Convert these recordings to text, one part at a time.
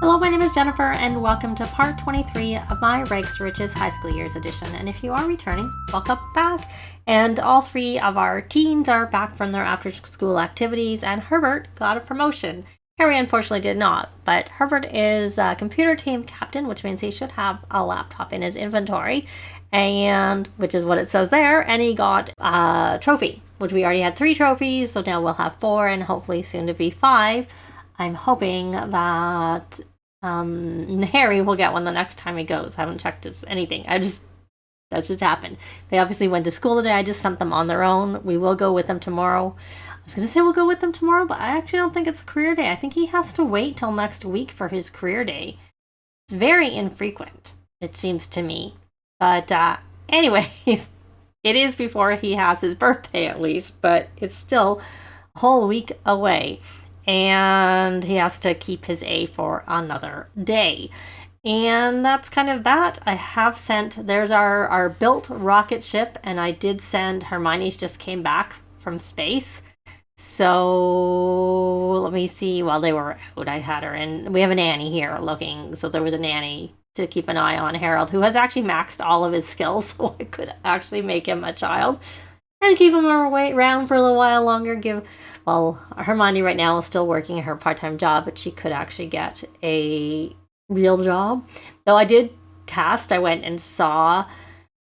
Hello, my name is Jennifer, and welcome to part 23 of my Rags to Riches High School Years edition. And if you are returning, welcome back. And all three of our teens are back from their after-school activities, and Herbert got a promotion. Harry unfortunately did not, but Herbert is a computer team captain, which means he should have a laptop in his inventory, and which is what it says there. And he got a trophy, which we already had 3 trophies, so now we'll have 4, and hopefully soon to be 5. I'm hoping that Harry will get one the next time he goes. I haven't checked anything. That's just happened. They obviously went to school today. I just sent them on their own. We will go with them tomorrow. I was going to say we'll go with them tomorrow, but I actually don't think it's a career day. I think he has to wait till next week for his career day. It's very infrequent, it seems to me. But anyways, it is before he has his birthday at least, but it's still a whole week away. And he has to keep his A for another day. And that's kind of that. I have sent, there's our built rocket ship, and I did send, Hermione's just came back from space. So let me see, while they were out, I had her in, we have a nanny here looking, so there was a nanny to keep an eye on Harold, who has actually maxed all of his skills, so I could actually make him a child and keep him around for a little while longer. Well, Hermione right now is still working her part-time job, but she could actually get a real job. Though I did test, I went and saw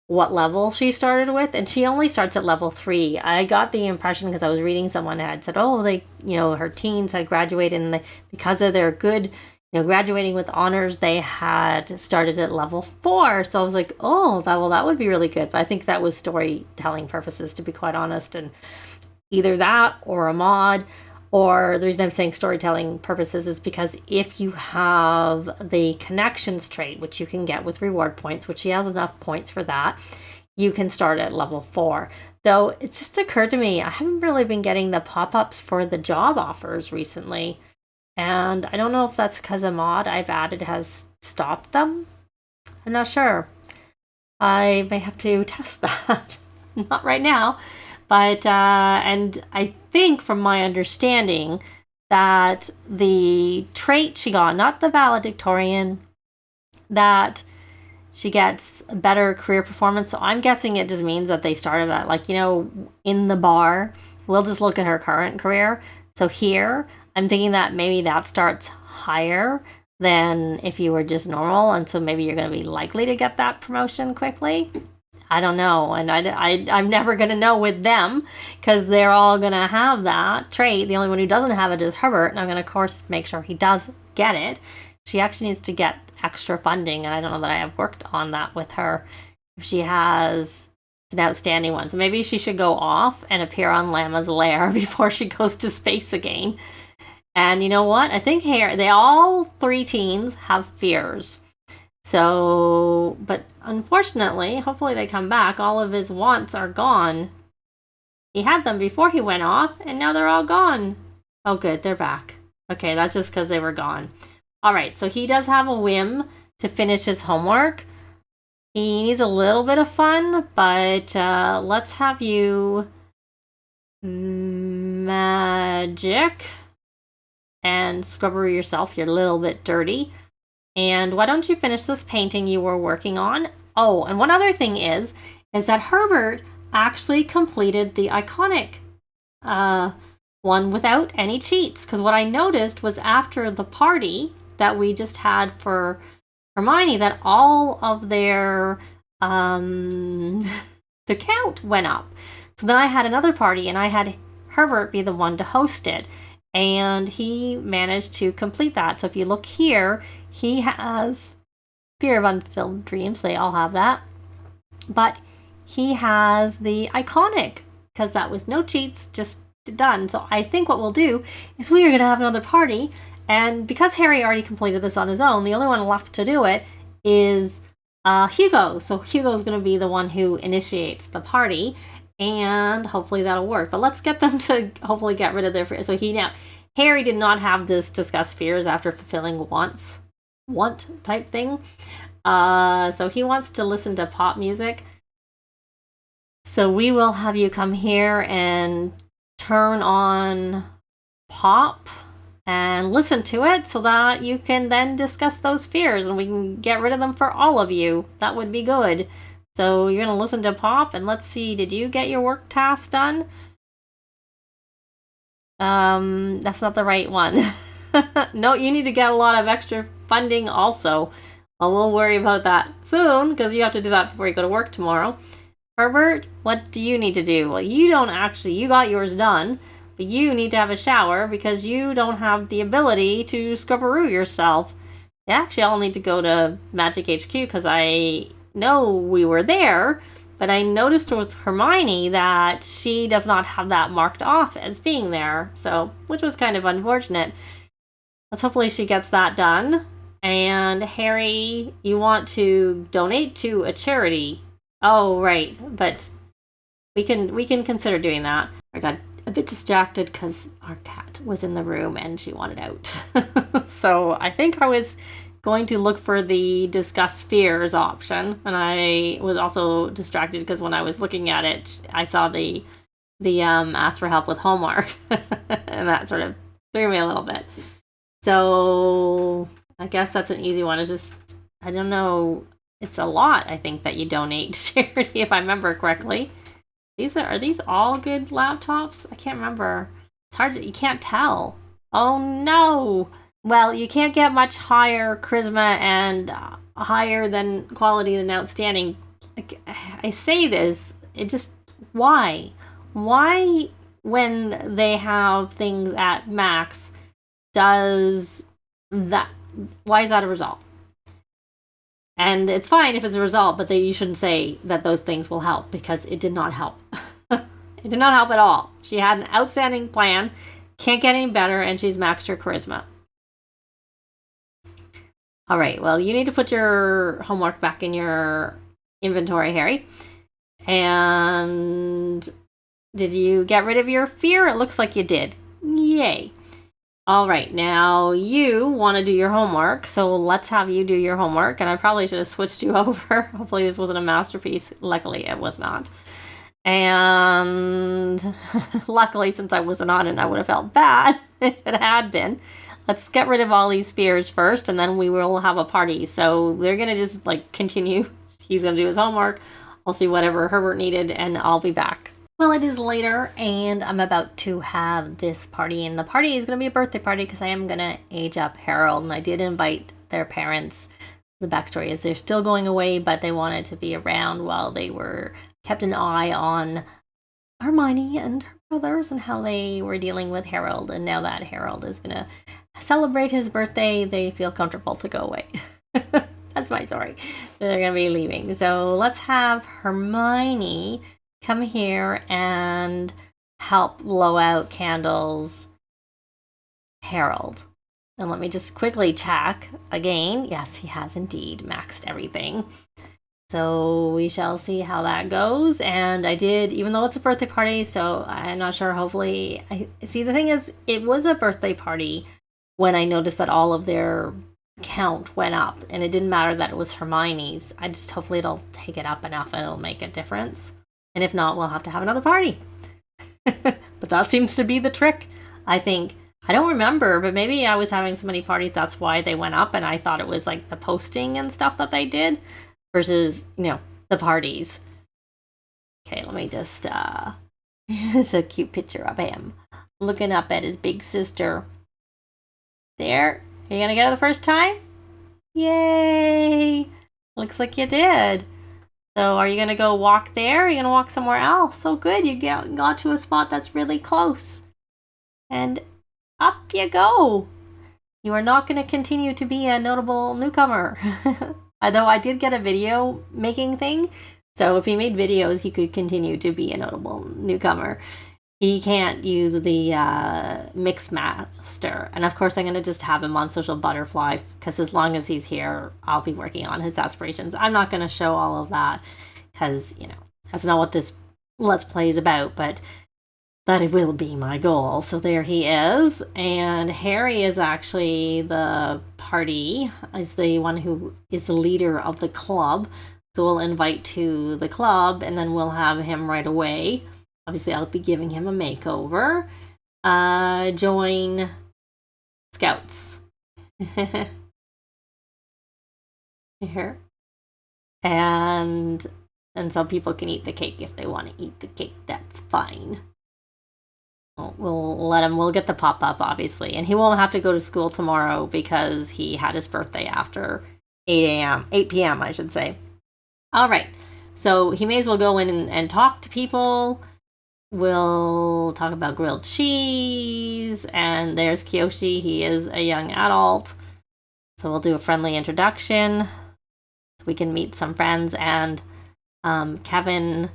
what level she started with, and she only starts at level 3. I got the impression, because I was reading someone had said, oh, her teens had graduated, and because of their good, graduating with honors, they had started at level 4. So I was like, oh, that would be really good. But I think that was storytelling purposes, to be quite honest, and either that or a mod. Or the reason I'm saying storytelling purposes is because if you have the connections trait, which you can get with reward points, which she has enough points for that, you can start at level 4. Though it just occurred to me, I haven't really been getting the pop-ups for the job offers recently. And I don't know if that's because a mod I've added has stopped them. I'm not sure. I may have to test that. Not right now. But, and I think from my understanding that the trait she got, not the valedictorian, that she gets better career performance. So I'm guessing it just means that they started at, in the bar. We'll just look at her current career. So here, I'm thinking that maybe that starts higher than if you were just normal. And so maybe you're going to be likely to get that promotion quickly. I don't know, and I'm never going to know with them, because they're all going to have that trait. The only one who doesn't have it is Herbert, and I'm going to, of course, make sure he does get it. She actually needs to get extra funding, and I don't know that I have worked on that with her. If she has an outstanding one. So maybe she should go off and appear on Llama's Lair before she goes to space again. And you know what? I think all 3 teens have fears. So, but unfortunately, hopefully they come back. All of his wants are gone. He had them before he went off, and now they're all gone. Oh, good, they're back. Okay, that's just because they were gone. All right, so he does have a whim to finish his homework. He needs a little bit of fun, but let's have you magic and scrubber yourself. You're a little bit dirty. And why don't you finish this painting you were working on? Oh, and one other thing is that Herbert actually completed the iconic one without any cheats. Because what I noticed was after the party that we just had for Hermione, that all of their the count went up. So then I had another party, and I had Herbert be the one to host it. And he managed to complete that. So if you look here, he has Fear of Unfulfilled Dreams. They all have that. But he has the iconic, because that was no cheats, just done. So I think what we'll do is we are going to have another party. And because Harry already completed this on his own, the only one left to do it is Hugo. So Hugo's going to be the one who initiates the party. And hopefully that'll work. But let's get them to hopefully get rid of their fears. So Harry did not have this discuss fears after fulfilling want type thing. So he wants to listen to pop music. So we will have you come here and turn on pop and listen to it so that you can then discuss those fears and we can get rid of them for all of you. That would be good. So you're going to listen to Pop, and let's see, did you get your work task done? That's not the right one. No, you need to get a lot of extra funding also. Well, we'll worry about that soon because you have to do that before you go to work tomorrow. Herbert, what do you need to do? Well, you got yours done, but you need to have a shower because you don't have the ability to scrubberoo yourself. You actually all need to go to Magic HQ because I know we were there, but I noticed with Hermione that she does not have that marked off as being there, so which was kind of unfortunate. Let's hopefully she gets that done. And Harry, you want to donate to a charity. Oh, right, but we can consider doing that. I got a bit distracted because our cat was in the room and she wanted out. So I think I was going to look for the discuss fears option, and I was also distracted because when I was looking at it, I saw the ask for help with homework, and that sort of threw me a little bit. So I guess that's an easy one. It's just, I don't know, it's a lot, I think, that you donate to charity, if I remember correctly. Are these all good laptops? I can't remember. It's hard you can't tell. Oh no! Well, you can't get much higher charisma and higher than quality than outstanding. I say this, it just, why? Why, when they have things at max, does that, why is that a result? And it's fine if it's a result, but you shouldn't say that those things will help because it did not help. It did not help at all. She had an outstanding plan, can't get any better, and she's maxed her charisma. All right, well, you need to put your homework back in your inventory, Harry. And did you get rid of your fear? It looks like you did. Yay. All right, now you want to do your homework, so let's have you do your homework. And I probably should have switched you over. Hopefully this wasn't a masterpiece. Luckily, it was not. And luckily, since I wasn't on it, I would have felt bad if it had been. Let's get rid of all these fears first, and then we will have a party. So we're going to just continue. He's going to do his homework. I'll see whatever Herbert needed, and I'll be back. Well, it is later, and I'm about to have this party, and the party is going to be a birthday party because I am going to age up Harold, and I did invite their parents. The backstory is they're still going away, but they wanted to be around while they were kept an eye on Hermione and her brothers and how they were dealing with Harold, and now that Harold is going to celebrate his birthday, they feel comfortable to go away. That's my story. They're going to be leaving. So let's have Hermione come here and help blow out candles Harold. And let me just quickly check again. Yes, he has indeed maxed everything. So we shall see how that goes. And I did, even though it's a birthday party, so I'm not sure, hopefully, see, the thing is, it was a birthday party when I noticed that all of their count went up, and it didn't matter that it was Hermione's. Hopefully it'll take it up enough and it'll make a difference. And if not, we'll have to have another party. But that seems to be the trick, I think. I don't remember, but maybe I was having so many parties, that's why they went up, and I thought it was the posting and stuff that they did versus, the parties. Okay, let me just, it's a cute picture of him looking up at his big sister. There. Are you going to get it the first time? Yay! Looks like you did. So are you going to go walk there? Or are you going to walk somewhere else? So good. You got to a spot that's really close. And up you go. You are not going to continue to be a notable newcomer. Although I did get a video making thing. So if he made videos, he could continue to be a notable newcomer. He can't use the Mix Master. And of course, I'm going to just have him on Social Butterfly because as long as he's here, I'll be working on his aspirations. I'm not going to show all of that because, that's not what this Let's Play is about, but that it will be my goal. So there he is. And Harry is actually the party, is the one who is the leader of the club. So we'll invite to the club and then we'll have him right away. Obviously, I'll be giving him a makeover. Join scouts. Here. And some people can eat the cake if they want to eat the cake. That's fine. We'll let him. We'll get the pop-up, obviously. And he won't have to go to school tomorrow because he had his birthday after 8 p.m., I should say. All right. So he may as well go in and talk to people. We'll talk about grilled cheese. And there's Kiyoshi. He is a young adult. So we'll do a friendly introduction. We can meet some friends. And Kevin,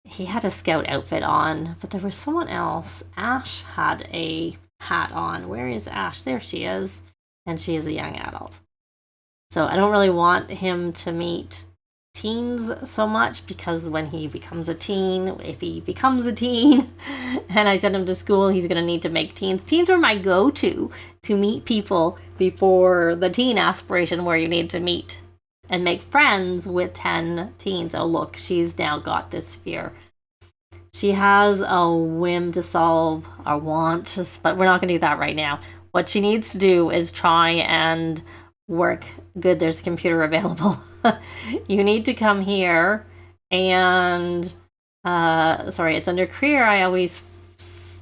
he had a scout outfit on, but there was someone else. Ash had a hat on. Where is Ash? There she is. And she is a young adult. So I don't really want him to meet teens so much, because when he becomes a teen, if he becomes a teen and I send him to school, he's going to need to make teens. Teens were my go-to to meet people before the teen aspiration, where you need to meet and make friends with 10 teens. Oh, look, she's now got this fear. She has a whim to solve, or want to, but we're not going to do that right now. What she needs to do is try and work. Good, there's a computer available. You need to come here and, sorry, it's under career. I always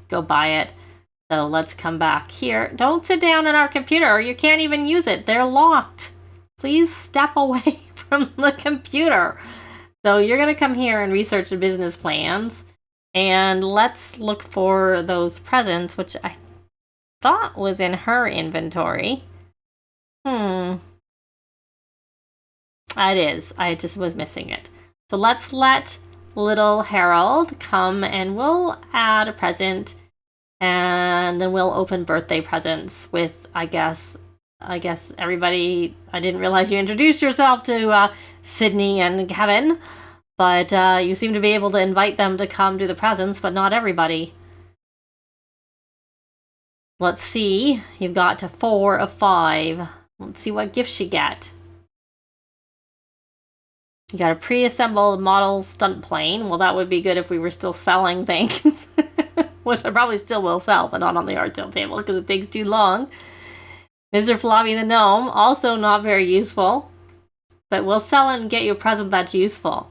go by it. So let's come back here. Don't sit down at our computer. You can't even use it. They're locked. Please step away from the computer. So you're going to come here and research the business plans. And let's look for those presents, which I thought was in her inventory. It is. I just was missing it. So let's let little Harold come and we'll add a present. And then we'll open birthday presents with, I guess everybody. I didn't realize you introduced yourself to Sydney and Kevin, but you seem to be able to invite them to come do the presents, but not everybody. Let's see. You've got to 4 of 5. Let's see what gifts you get. You got a pre-assembled model stunt plane. Well, that would be good if we were still selling things, which I probably still will sell, but not on the art sale table because it takes too long. Mr. Floppy the Gnome, also not very useful, but we'll sell it and get you a present that's useful.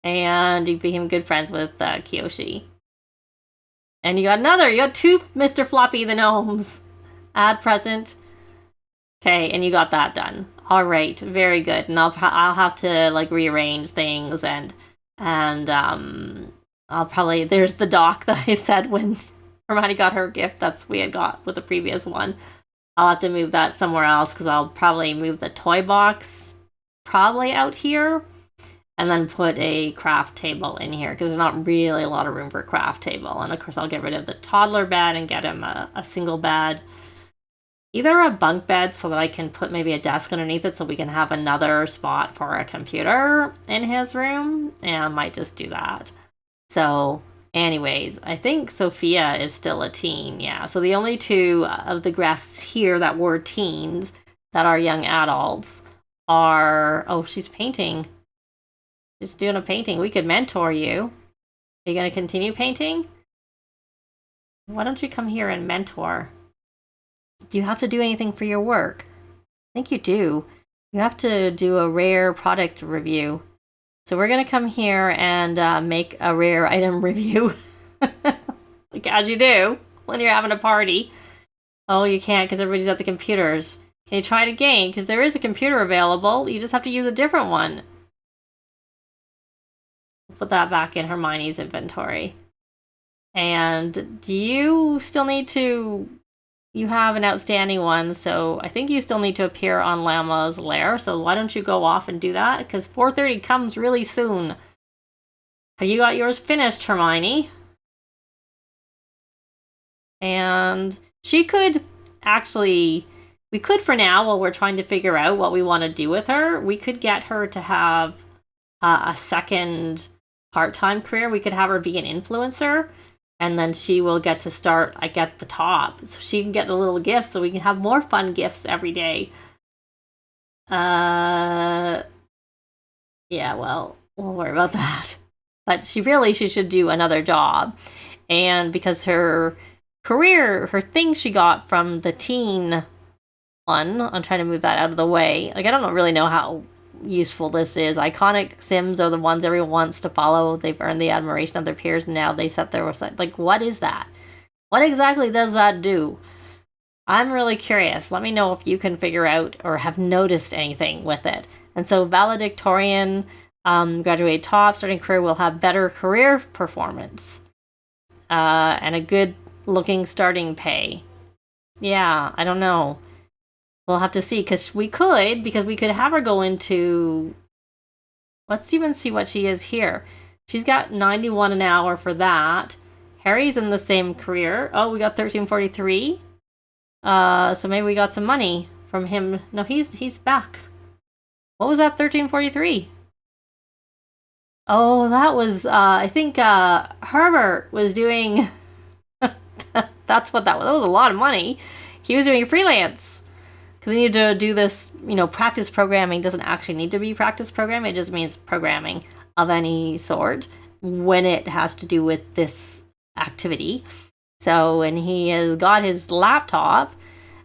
And you became good friends with Kiyoshi. And you got 2 Mr. Floppy the Gnomes. Add present. Okay, and you got that done. All right, very good. And I'll have to like rearrange things and I'll probably, there's the dock that I said when Hermione got her gift that's we had got with the previous one. I'll have to move that somewhere else because I'll probably move the toy box probably out here and then put a craft table in here because there's not really a lot of room for a craft table. And of course I'll get rid of the toddler bed and get him a single bed. Either a bunk bed so that I can put maybe a desk underneath it so we can have another spot for a computer in his room. And I might just do that. So anyways, I think Sophia is still a teen. Yeah, so the only 2 of the guests here that were teens that are young adults are... Oh, she's painting. Just doing a painting. We could mentor you. Are you going to continue painting? Why don't you come here and mentor? Do you have to do anything for your work? I think you do. You have to do a rare product review. So we're going to come here and make a rare item review. Like as you do when you're having a party. Oh, you can't because everybody's at the computers. Can you try it again? Because there is a computer available. You just have to use a different one. Put that back in Hermione's inventory. And do you still need to... You have an outstanding one, so I think you still need to appear on Llama's lair. So why don't you go off and do that? Because 4:30 comes really soon. Have you got yours finished, Hermione? And she could actually... We could for now, while we're trying to figure out what we want to do with her, we could get her to have a second part-time career. We could have her be an influencer. And then she will get to start like at the top. So she can get the little gifts so we can have more fun gifts every day. Yeah, well, we'll worry about that. But she should do another job. And because her her thing she got from the teen one. I'm trying to move that out of the way. Like, I don't really know how useful this is. Iconic Sims are the ones everyone wants to follow. They've earned the admiration of their peers, and now they set their website. Like, what is that? What exactly does that do? I'm really curious. Let me know if you can figure out or have noticed anything with it. And so valedictorian, graduate top, starting career will have better career performance and a good looking starting pay. Yeah, I don't know. We'll have to see, because we could have her go into, let's even see what she is here. She's got 91 an hour for that. Harry's in the same career. Oh, we got 1343. So maybe we got some money from him. No, he's back. What was that 1343? Oh, that was I think Herbert was doing that's what that was. That was a lot of money. He was doing freelance. Because you need to do this, practice programming doesn't actually need to be practice programming. It just means programming of any sort when it has to do with this activity. So when he has got his laptop,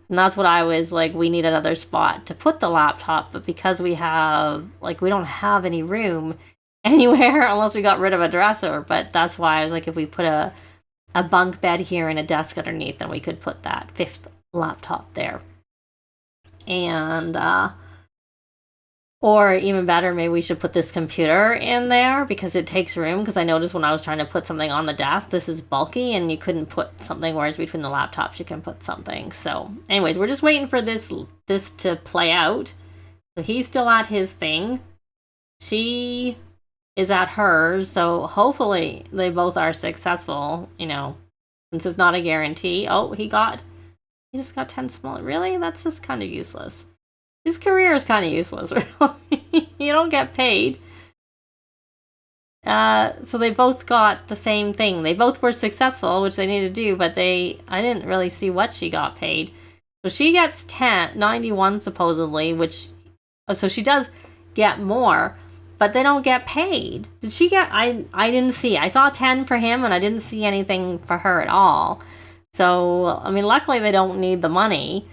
and that's what I was like, we need another spot to put the laptop. But because we don't have any room anywhere unless we got rid of a dresser. But that's why I was like, if we put a bunk bed here and a desk underneath, then we could put that 5th laptop there. And or even better, maybe we should put this computer in there because it takes room. Because I noticed when I was trying to put something on the desk, this is bulky and you couldn't put something, whereas between the laptops you can put something. So anyways, we're just waiting for this to play out. So he's still at his thing, she is at hers, so hopefully they both are successful, since it's not a guarantee. Oh, he just got 10 small. Really? That's just kind of useless. His career is kind of useless, really. You don't get paid. So they both got the same thing. They both were successful, which they needed to do, but I didn't really see what she got paid. So she gets 91 supposedly, so she does get more, but they don't get paid. Did she get, I didn't see. I saw 10 for him, and I didn't see anything for her at all. So, luckily they don't need the money,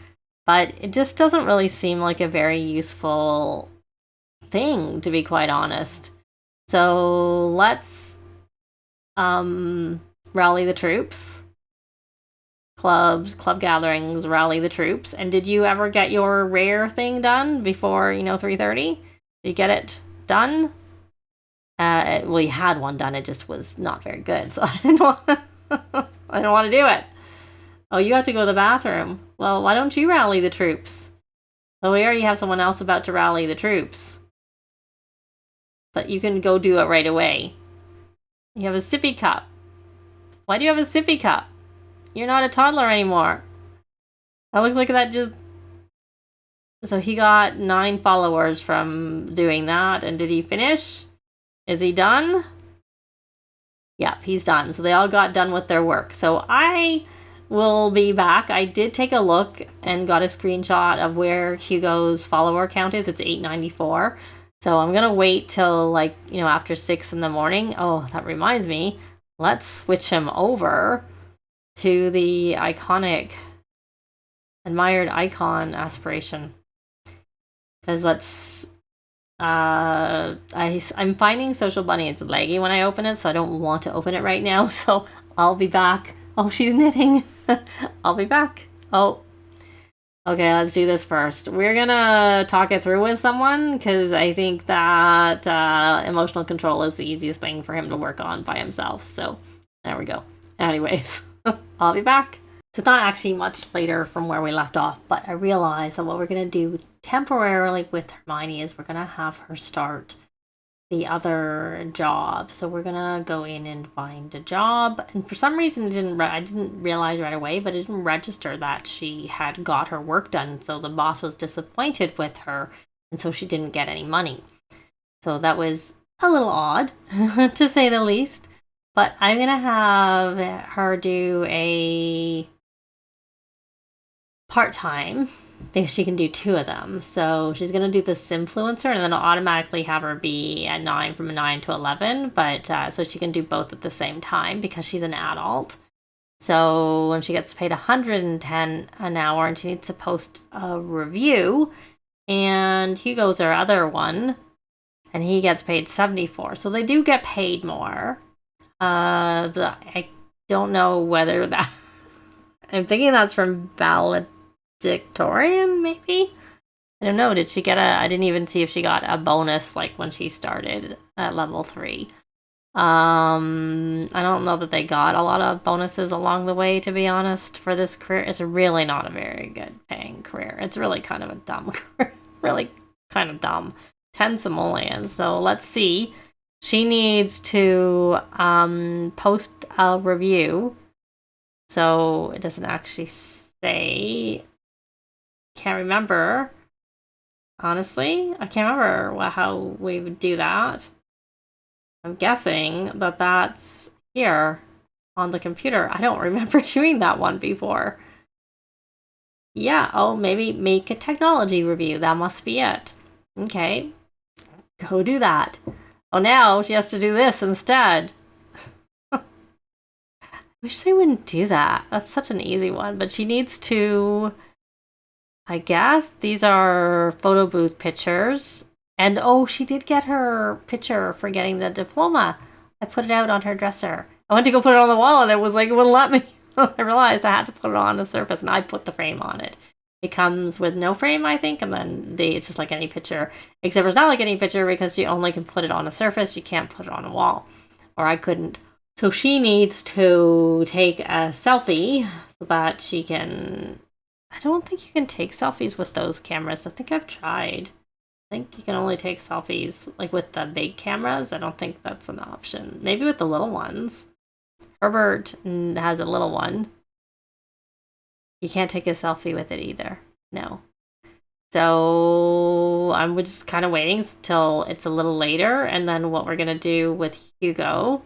but it just doesn't really seem like a very useful thing, to be quite honest. So let's rally the troops. Club gatherings, rally the troops. And did you ever get your rare thing done before, 3:30? Did you get it done? Well, you had one done. It just was not very good, so I didn't want to do it. Oh, you have to go to the bathroom. Well, why don't you rally the troops? Well, we already have someone else about to rally the troops. But you can go do it right away. You have a sippy cup. Why do you have a sippy cup? You're not a toddler anymore. That looks like that just... So he got 9 followers from doing that. And did he finish? Is he done? Yep, he's done. So they all got done with their work. So I will be back. I did take a look and got a screenshot of where Hugo's follower count is. It's 894. So I'm gonna wait till after 6 in the morning. Oh, that reminds me. Let's switch him over to the iconic, admired icon aspiration. Because I'm finding Social Bunny, it's laggy when I open it, so I don't want to open it right now. So I'll be back. Oh, she's knitting. I'll be back. Oh, okay, let's do this first. We're gonna talk it through with someone, because I think that emotional control is the easiest thing for him to work on by himself. So there we go. Anyways, I'll be back. So it's not actually much later from where we left off, but I realized that what we're gonna do temporarily with Hermione is we're gonna have her start the other job. So we're gonna go in and find a job, and for some reason I didn't realize right away, but it didn't register that she had got her work done. So the boss was disappointed with her, and so she didn't get any money. So that was a little odd to say the least. But I'm gonna have her do a part-time. I think she can do 2 of them. So she's going to do the Simfluencer, and then I'll automatically have her be at 9 from 9 to 11. But so she can do both at the same time because she's an adult. So when she gets paid $110 an hour and she needs to post a review, and Hugo's our other one, and he gets paid $74. So they do get paid more. I don't know whether that... I'm thinking that's from valedictorian, maybe? I don't know. Did she get I didn't even see if she got a bonus like when she started at level 3. I don't know that they got a lot of bonuses along the way, to be honest, for this career. It's really not a very good paying career. It's really kind of a dumb career. Really kind of dumb. 10 simoleons. So let's see. She needs to post a review. So it doesn't actually say. Can't remember. Honestly, I can't remember how we would do that. I'm guessing that that's here on the computer. I don't remember doing that one before. Yeah, oh, maybe make a technology review. That must be it. Okay, go do that. Oh, now she has to do this instead. I wish they wouldn't do that. That's such an easy one. But she needs to, I guess, these are photo booth pictures. And oh, she did get her picture for getting the diploma. I put it out on her dresser. I went to go put it on the wall and it was like, it wouldn't let me. I realized I had to put it on the surface and I put the frame on it. It comes with no frame, I think, and then it's just like any picture. Except it's not like any picture because you only can put it on a surface. You can't put it on a wall. Or I couldn't. So she needs to take a selfie so that she can... I don't think you can take selfies with those cameras. I think I've tried. I think you can only take selfies like with the big cameras. I don't think that's an option. Maybe with the little ones. Herbert has a little one. You can't take a selfie with it either. No. So I'm just kind of waiting till it's a little later. And then what we're going to do with Hugo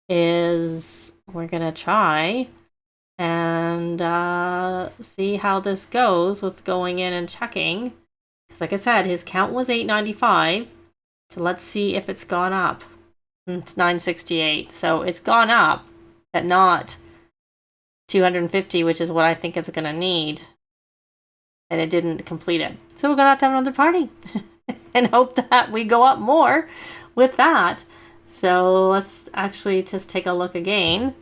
is we're going to try and see how this goes with going in and checking. Like I said, his count was 895. So let's see if it's gone up. It's 968. So it's gone up, but not 250, which is what I think it's going to need. And it didn't complete it. So we're going to have another party and hope that we go up more with that. So let's actually just take a look again.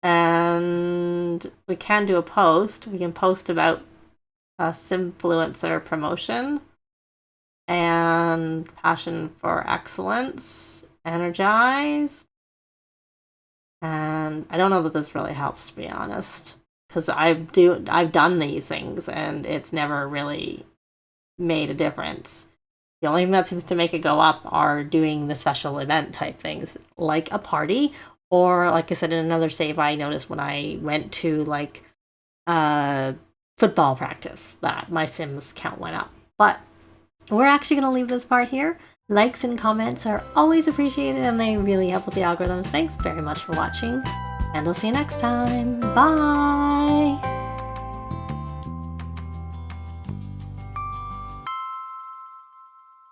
And we can do a post. We can post about Simfluencer promotion and passion for excellence, energized. And I don't know that this really helps, to be honest, because I've done these things and it's never really made a difference. The only thing that seems to make it go up are doing the special event type things, like a party, or like I said in another save, I noticed when I went to like football practice that my Sims count went up. But we're actually going to leave this part here. Likes and comments are always appreciated and they really help with the algorithms. Thanks very much for watching and I'll see you next time. Bye!